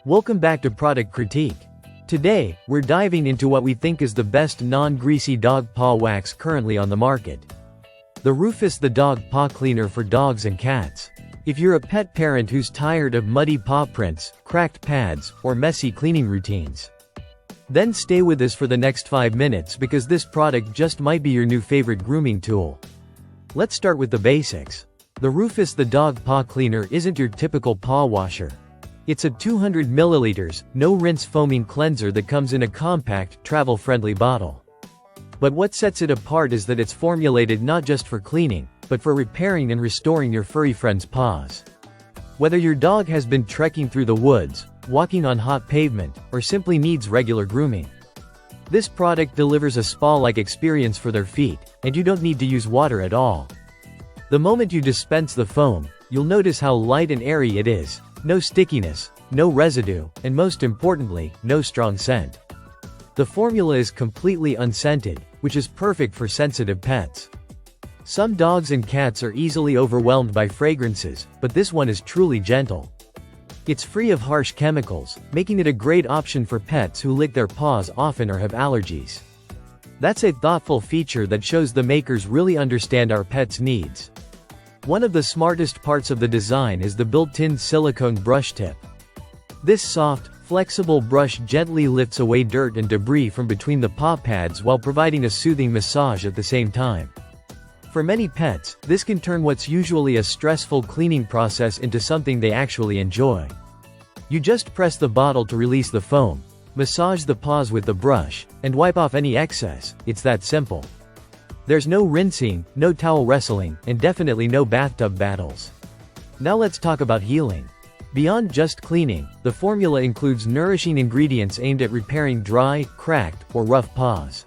Welcome back to Product Critique. Today, we're diving into what we think is the best non-greasy dog paw wax currently on the market. The ROOFUS, the dog paw cleaner for dogs and cats. If you're a pet parent who's tired of muddy paw prints, cracked pads, or messy cleaning routines, then stay with us for the next 5 minutes because this product just might be your new favorite grooming tool. Let's start with the basics. The ROOFUS, the dog paw cleaner, isn't your typical paw washer. It's a 200 ml, no-rinse foaming cleanser that comes in a compact, travel-friendly bottle. But what sets it apart is that it's formulated not just for cleaning, but for repairing and restoring your furry friend's paws. Whether your dog has been trekking through the woods, walking on hot pavement, or simply needs regular grooming, this product delivers a spa-like experience for their feet, and you don't need to use water at all. The moment you dispense the foam, you'll notice how light and airy it is. No stickiness, no residue, and most importantly, no strong scent. The formula is completely unscented, which is perfect for sensitive pets. Some dogs and cats are easily overwhelmed by fragrances, but this one is truly gentle. It's free of harsh chemicals, making it a great option for pets who lick their paws often or have allergies. That's a thoughtful feature that shows the makers really understand our pets' needs. One of the smartest parts of the design is the built-in silicone brush tip. This soft, flexible brush gently lifts away dirt and debris from between the paw pads while providing a soothing massage at the same time. For many pets, this can turn what's usually a stressful cleaning process into something they actually enjoy. You just press the bottle to release the foam, massage the paws with the brush, and wipe off any excess. It's that simple. There's no rinsing, no towel wrestling, and definitely no bathtub battles. Now let's talk about healing. Beyond just cleaning, the formula includes nourishing ingredients aimed at repairing dry, cracked, or rough paws.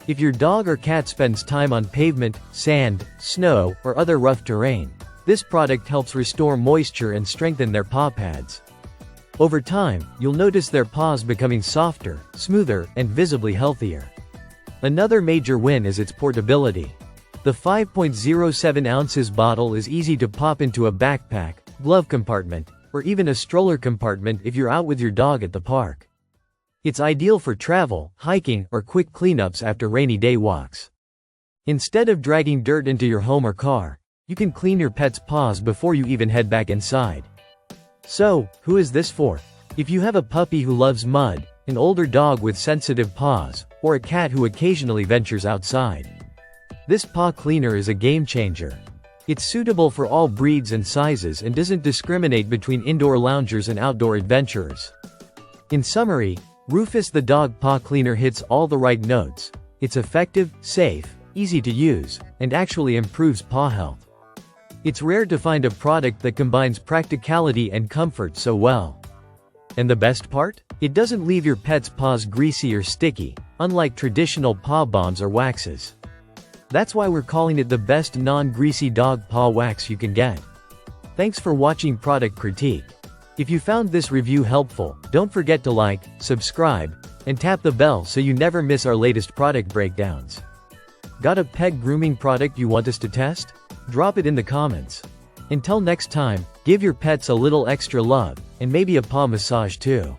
If your dog or cat spends time on pavement, sand, snow, or other rough terrain, this product helps restore moisture and strengthen their paw pads. Over time, you'll notice their paws becoming softer, smoother, and visibly healthier. Another major win is its portability. The 5.07 ounces bottle is easy to pop into a backpack, glove compartment, or even a stroller compartment if you're out with your dog at the park. It's ideal for travel, hiking, or quick cleanups after rainy day walks. Instead of dragging dirt into your home or car, you can clean your pet's paws before you even head back inside. So, who is this for? If you have a puppy who loves mud, an older dog with sensitive paws, or a cat who occasionally ventures outside, this paw cleaner is a game changer. It's suitable for all breeds and sizes and doesn't discriminate between indoor loungers and outdoor adventurers. In summary, ROOFUS, the dog paw cleaner, hits all the right notes. It's effective, safe, easy to use, and actually improves paw health. It's rare to find a product that combines practicality and comfort so well. And the best part? It doesn't leave your pet's paws greasy or sticky, unlike traditional paw balms or waxes. That's why we're calling it the best non-greasy dog paw wax you can get. Thanks for watching Product Critique. If you found this review helpful, don't forget to like, subscribe, and tap the bell so you never miss our latest product breakdowns. Got a pet grooming product you want us to test? Drop it in the comments. Until next time, give your pets a little extra love, and maybe a paw massage too.